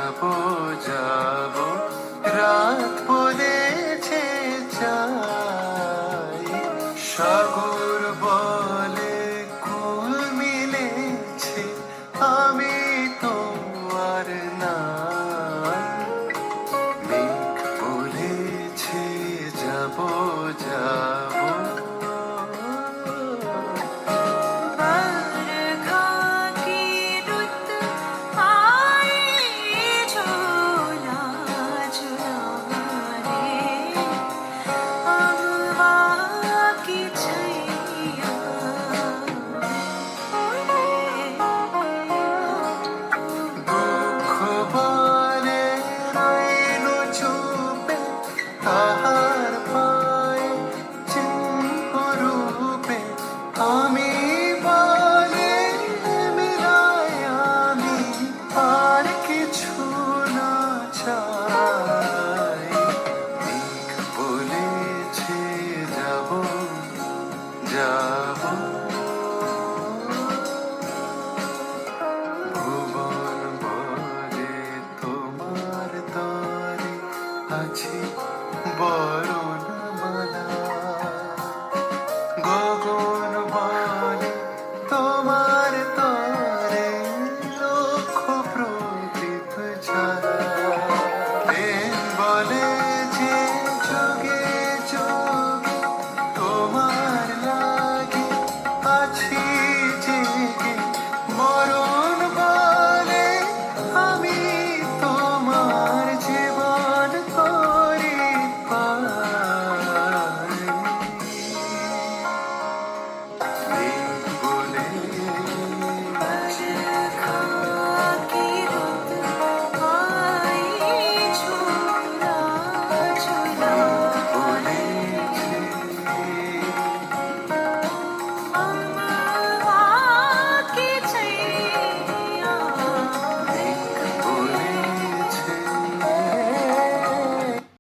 যাবো যাবো রাত বলেছে চাই, সাগর বলে কুল মিলেছে, আমি তো আর নাই। মেঘ বলেছে যাবো যাবো, তাহার পায়ে চিহ্ন রূপে আমি বলে মিলাই, আমি আর কিছু না চাই। মেঘ বলেছে যাবো যাবো, ভুবন বলে তোমার তরে আছি বড়